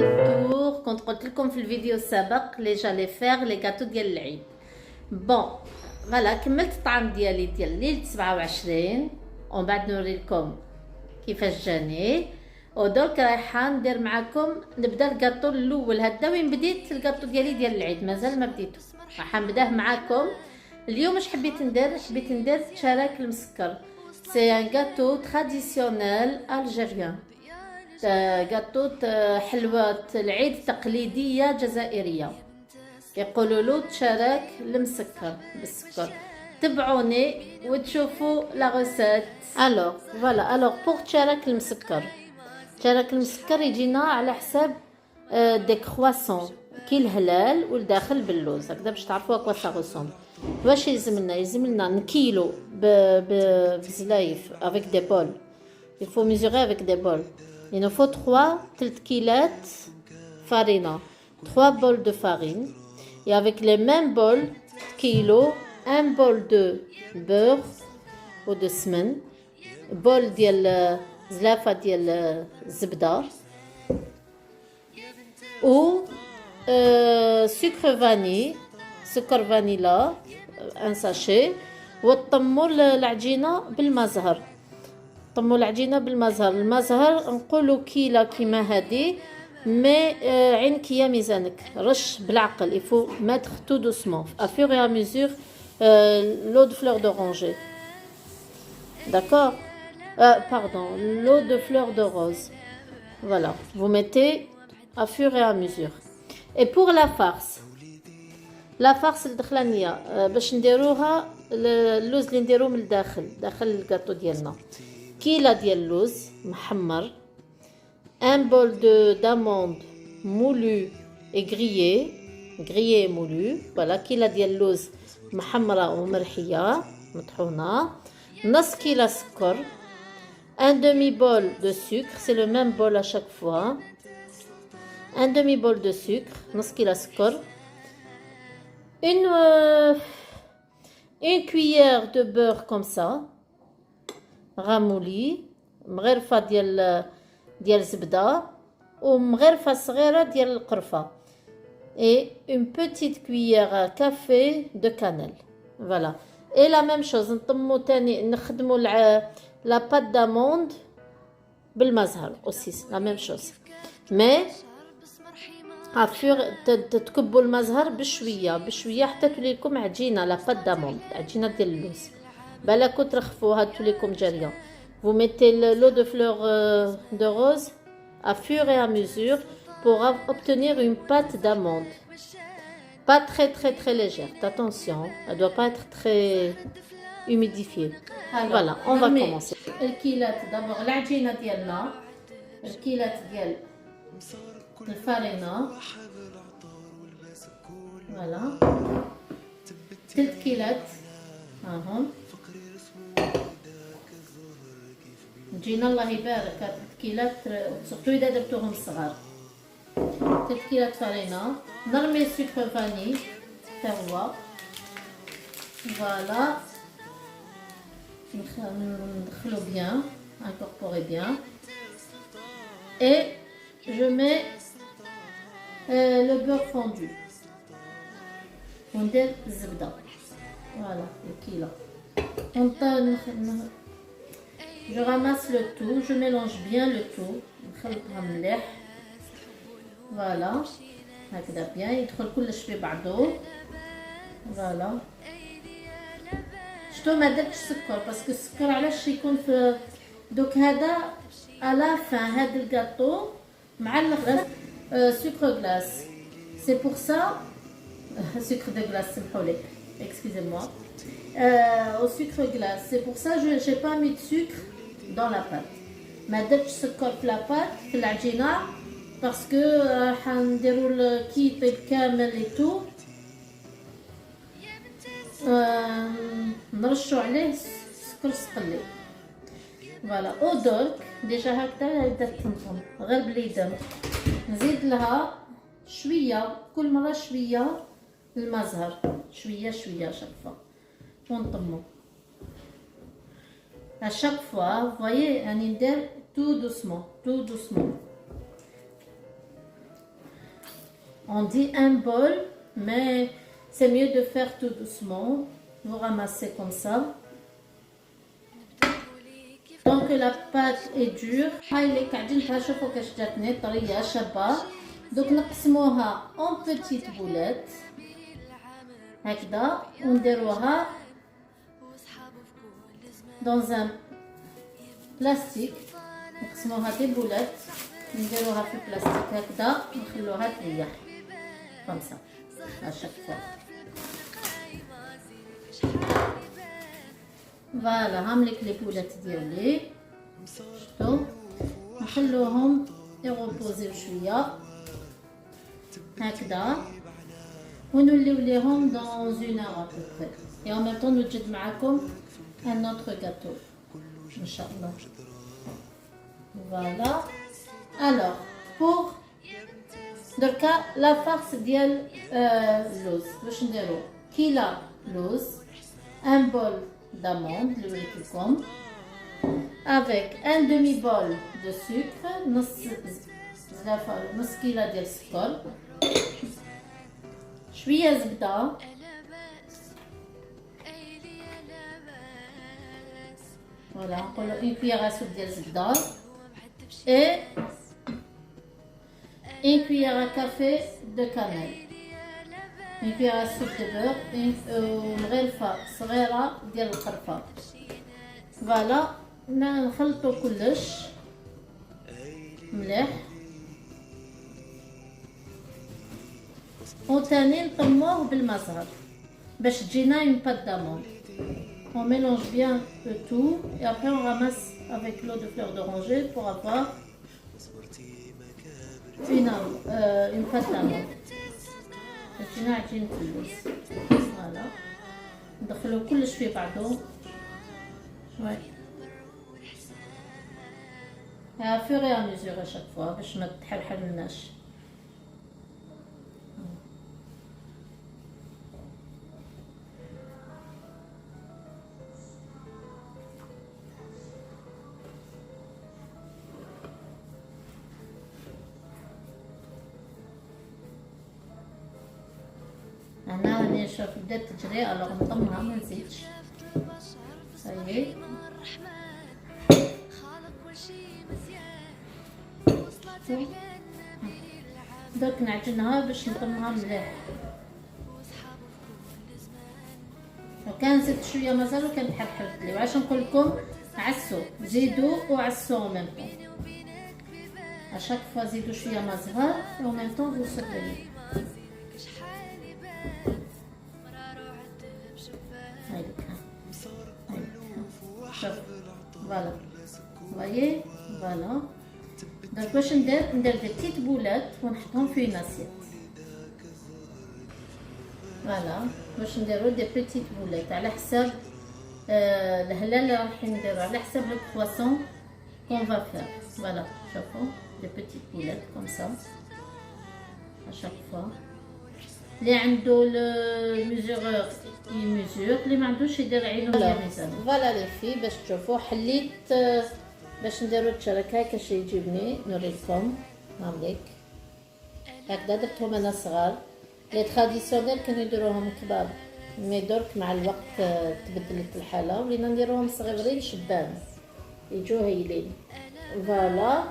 retour. كنت قلت لكم في الفيديو السابق لي جالي فيغ لي غاتو ديال العيد. بون فوالا كملت الطعام ديالي ديال ليله 27 ومن بعد نوري لكم كيفاش جاني. ودرك رايحه ندير معكم نبدا الكاطو الاول. هدا وين بديت الكاطو ديالي ديال العيد مازال ما بديتو، راح نبداه معكم اليوم. اش حبيت ندير تشارك المسكر. سي ان غاتو تراديسيونيل الجيريان، غاتو حلوة العيد تقليدية جزائرية يقولوا له تشارك المسكر بالسكر. تبعوني وتشوفوا لا غوسيت. الوغ فوالا، الوغ بوغ تشارك المسكر يجينا على حساب دي كرواسون كي الهلال والداخل باللوز، هكذا باش تعرفوا كوا سا غوسوم. واش يلزملنا نكيلو بزلايف افيك دي بول. il faut mesurer avec des bols. Il nous faut 3 kilats farine, 3 bols de farine. Et avec les mêmes bols, kilo, un bol de beurre ou de semaine, bol de zlafa de zebda, ou sucre vanilla, un sachet, وتطموا العجينة بالمزهر. طموا العجينه بالمزهر. المزهر نقولوا كيله كيما هذه، مي عينك يا ميزانك، رش بالعقل. يفو ماتر تو دوسمون افور اي ميزور لو دو فلور دورانجي. D'accord, pardon, l'eau de fleur de rose. Voilà, vous mettez à fur et à mesure. Et pour la farce الدخلانيه باش نديروها اللوز اللي نديروه من داخل الكاطو ديالنا. كيلة ديال اللوز محمر، un bol d'amande moulu et grillé et moulu. Voilà, كيلة ديال اللوز محمرة ومرحية مطحونة. نص كيلة سكر، un demi bol de sucre, c'est le même bol à chaque fois. Un demi bol de sucre، نص كيلة سكر. Une cuillère de beurre comme ça غامولي، مغرفه ديال زبده ومغرفه صغيره ديال القرفه. et une petite cuillère à café de cannelle. Voilà, et la même chose نطمو تاني نخدمو لا بات داموند بالمزهر aussi la même chose. mais افور تكبوا المزهر بشويه حتى تولي لكم عجينه لا بات داموند، عجينه ديال اللوز. بالكو ترخفوها تولي لكم جاريه. Vous mettez l'eau de fleur de rose à fur et à mesure pour obtenir une pâte d'amande. Pas très légère. Attention, elle ne doit pas être très humidifiée. Alors, voilà, on va commencer. الكيلات d'abord العجينة ديالنا، الكيلات ديال الفارينة. Voilà. 3 كيلات هاهم. جينا الله يبارك 3 كيلات سورتو اذا درتوهم صغار. 3 كيلات فرينه. نرمي سكر فاني حتى هو. فوالا ندخلو بيان، incorporer bien. Et je mets le beurre fondu. وندير الزبده. فوالا الكيله. Je ramasse le tout, je mélange bien le tout. نخلطها مليح. فوالا هكذا بيان يدخل كلش في بعضو. فوالا شتو ما درتش سكر باسكو السكر علاش يكون في دوك هذا على فان. هذا الكاطو معلق سكر غلاس. سي بور سا سكر دو غلاس سمحولي excusez-moi. Au sucre glace, c'est pour ça que je n'ai pas mis de sucre dans la pâte. ما درتش سكر في la pâte في العجينه باسكو حنديروا كي يطيب كامل et tout. نرشوا عليه سكر صقلي. فوالا ودرك ديجا هكذا بدات تنطم غير باليدين. نزيد لها شويه كل مره شويه المزهر، شويه شاك ونطمو à chaque fois. Vous voyez, راني ندير tout doucement. On dit un bol, mais c'est mieux de faire tout doucement. Vous ramassez comme ça. Tant que la pâte est dure, هاي اللي كعجنتها شوفوا كاش جاتني طريه شابه. دوك نقسموها en petites boulettes هكذا ونديروها dans un plastique. نقسموها دي بولات نديروها في البلاستيك هكذا ونخلوها تريح comme ça à chaque fois. فوالا هاملك لي بولات ديالي شفتو نخلوهم يغوبوزيو شويه هكذا ونوليو ليهم dans une heure à peu près. Et en même temps نوجد معاكم un autre gâteau ان شاء الله. Voilà. Alors pour دركا لا فارس ديال اللوز واش نديرو كيلو لوز un bol d'amandes اللي وريت لكم avec un demi bol de sucre نص زلافه نص كيلو ديال السكر شويه زبده فوالا نقولو une cuillère à soupe ديال الزبده et une cuillère à café de cannelle, une cuillère à soupe de beurre, مغرفة صغيرة ديال القرفة. فوالا نخلطو كلش مليح وثاني نطموه بالمزهر باش تجينا une pâte d'amande. On mélange bien le tout et après on ramasse avec l'eau de fleur d'oranger pour avoir une pâte d'amande. درتينا عجينة اللوز. فوالا ندخلو كلش في بعضو شوي à fur et à mesure à chaque fois باش ما تحرحلناش. أنا راني نشوف بدات تجري ألوغ نطمها ما نزيدش صايي. دوك نعجنها باش نطمها مليح. لو كان زدت شويه مازالو كان حرحرت لي وعلاش نقول لكم عسو زيدوا وعسوا en même temps. à chaque fois زيدوا شويه ما صغار et en même temps vous surveillez. Voilà, vous voyez, voilà. Donc واش ندير des petites boulettes ونحطهم في une assiette. Voilà, واش نديرو des petites boulettes على حساب الهلال اللي راح نديرو على حساب le croissant qu'on va faire. Voilà, شوفوا des petites boulettes comme ça à chaque fois. اللي عنده الميزورور يميزور اللي ما عندوش يدير عينو ديال الميزان. فوالا لي في باش تشوفوا حليت باش نديرو التشرك هكاش يجيبني نوريكم هامليك هكذا درتهم انا صغار. لي تراديسيونيل كانوا يديروهم كبار مي درك مع الوقت تبدلت الحاله ولينا نديروهم صغيرين شبان يجوا هايلين. فوالا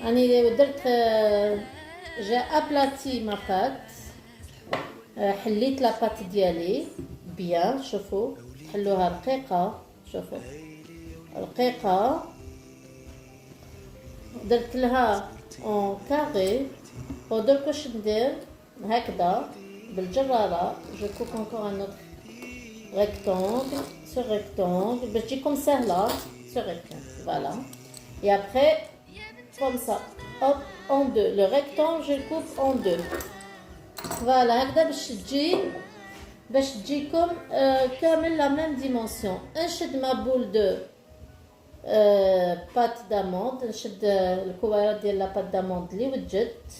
راني درت جا ابلاتي ما بات حليت لاباط ديالي بيان. شوفوا تحلوها رقيقه شوفوا رقيقه درت لها اون كاري ودرك واش ندير هكذا بالجراره جو كوب انكور ان اوتر rectangle sur rectangle باش تجيكم سهله sur rectangle. Voilà et après comme ça hop en deux le rectangle je coupe en deux. Voilà هكذا باش تجيكم كامل la même dimension. نشد ما بول دو بات داموند نشد الكويرات ديال لا بات داموند اللي وجدت.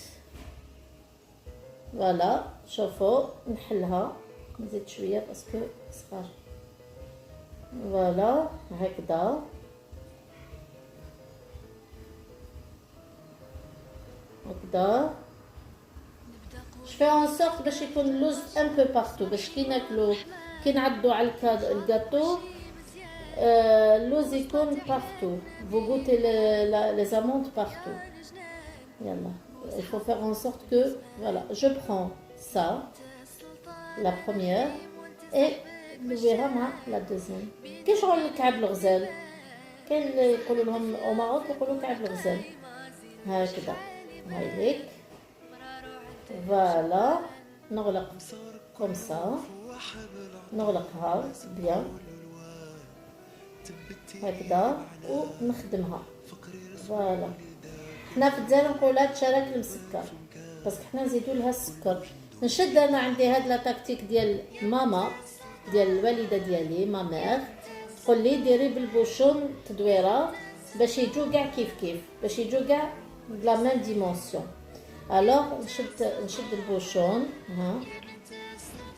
فوالا شوفوا نحلها نزيد شويه باسكو صغار. فوالا هكذا هكذا Je fais en sorte باش يكون اللوز un peu partout باش كي ناكلو كي نعدو على الجاتو اللوز يكون partout. Vous goûtez les amandes partout. Yalla. Il faut faire en sorte que voilà, je prends ça, la première, et le verra la deuxième. كي شغل كعب الغزال كاين اللي يقولوا لهم au Maroc يقولوا كعب الغزال هكذا هايليك. فوالا نغلق كوم سا نغلقها بيان هكذا ونخدمها. فوالا حنا في الجزائر نقولها تشارك المسكر باسكو حنا نزيدو لها السكر. نشد انا عندي هاد لا تكتيك ديال ماما ديال الوالده ديالي ما مير تقول لي ديري بالبوشون تدويره باش يجو كاع كيف باش يجو كاع بلا ميم ديمونسيون. الوغ نشد البوشون ها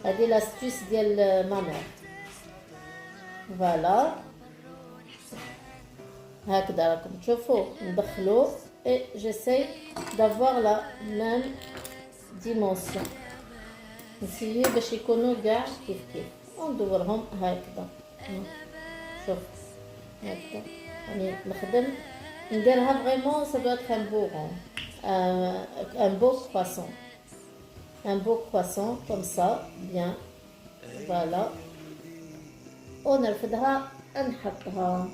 هادي لاستيس ديال ما مير. فوالا هكذا راكم تشوفوا ندخلو et j'essaie d'avoir la même dimension. نسيي باش يكونوا كاع كيف وندورهم هكذا. شوف هكذا يعني نخدم نديرها فريمون ça doit être un beau rond un beau croissant comme ça bien. voilà ونرفدها نحطها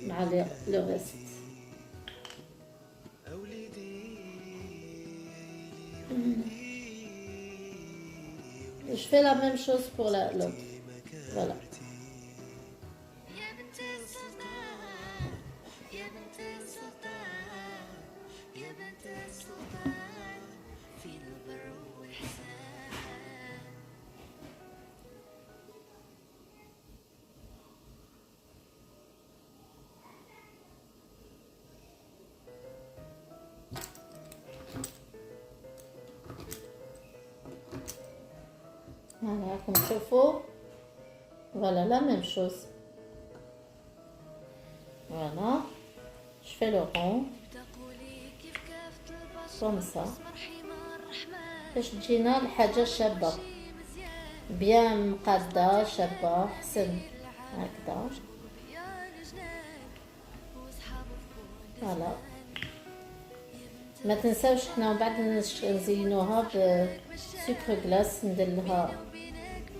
مع لو ريست. Je fais la même chose pour l'autre. Voilà. Voilà, comme chauffe-eau. Voilà, la même chose. Voilà. Je fais le rond. Comme ça. باش تجينا الحاجة شابة بيان مقادة شابة حسن هكذا. فوالا ما تنساوش حنا من بعد نزينوها بسكر كلاص ندير لها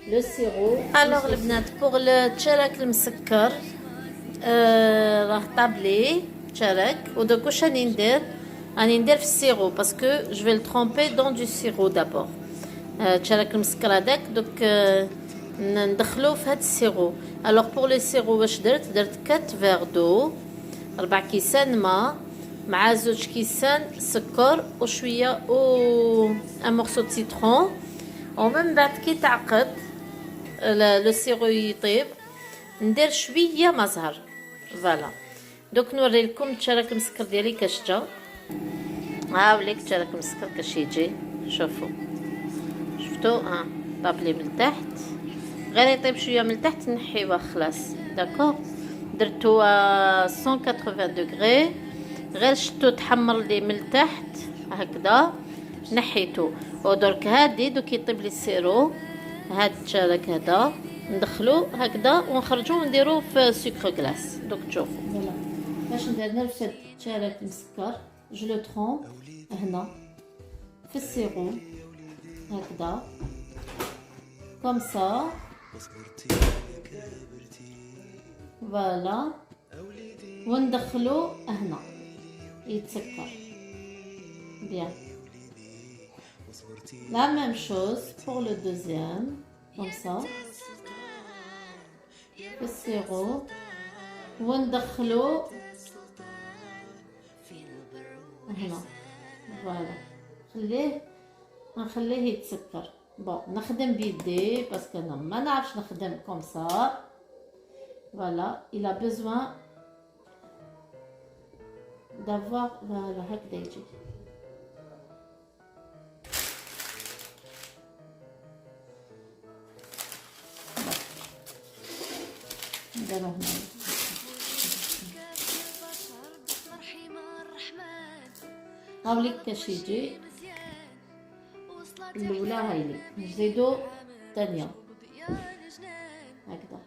لو سيرو. الوغ البنات بوغ التشارك المسكر راه طابلي تشارك ودوك واش راني ندير في السيرو باسكو جو في ترومبي دون دو سيرو دابور. تشارك المسكر هذاك دوك ندخلو في هاد السيرو. الوغ بوغ لو سيرو واش درت 4 فيغ دو 4 كيسان ماء مع 2 كيسان سكر وشويه ان مورسو د سيترون. ومن بعد كي تعقد لو سيرو يطيب ندير شويه ما زهر. فوالا دوك نوري لكم تشارك المسكر ديالي كاش جا. هاوليك تشارك المسكر كاش يجي. شوفوا شفتوا طابلي من تحت غير يطيب شويه من تحت نحيوه خلاص. داكوغ درتو 180 دوغري غير شتو تحمر لي من تحت هكذا نحيتو. ودرك هادي دوك يطيب لي السيرو هاد التشارك هذا ندخلو هكذا ونخرجو ونديرو في سكر كلاص. دوك تشوفوا فوالا باش ندير نفس التشارك المسكر جو لو ترومب هنا في السيرو هكذا كوم سا. فوالا وندخلو هنا يتسكر بيان. La même chose pour le deuxième, comme ça. Le sirop. وندخلو هنا. فوالا نخليه يتسكر. بون نخدم بيدي باسكو انا ما نعرفش نخدم كوم سا. فوالا il a besoin d'avoir فوالا هكذا يجي. نديرو هنا هاوليك كاش يجي. الاولى هايلك، نزيدو الثانيه هكذا.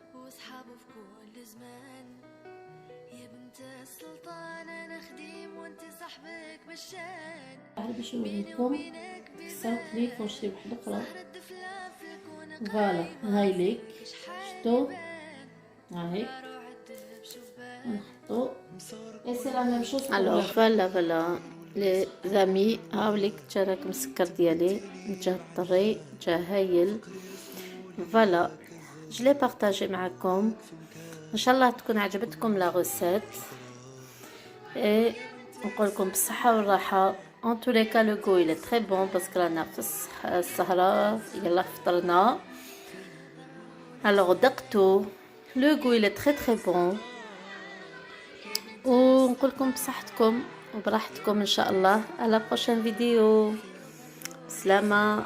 باش نوريكم كسرت لي فوشتي واحده اخرى. فوالا هايلك، شفتو هاهي نحطو سي لا ميم شوز. الوغ فوالا لي زامي، هاوليك جا راك مسكر ديالي، جا طري، جا هايل. فوالا جو لي بارطاجي معكم، ان شاء الله تكون عجبتكم لا غوسيت. اي نقول لكم بالصحه والراحه. ان تو لي كا لو غو il est très bon باسكو رانا في السهره، يلا فطرنا. الوغ دقتو لو غو il est très très bon. ونقول لكم بصحتكم وبراحتكم ان شاء الله. على بروشين فيديو. سلامه.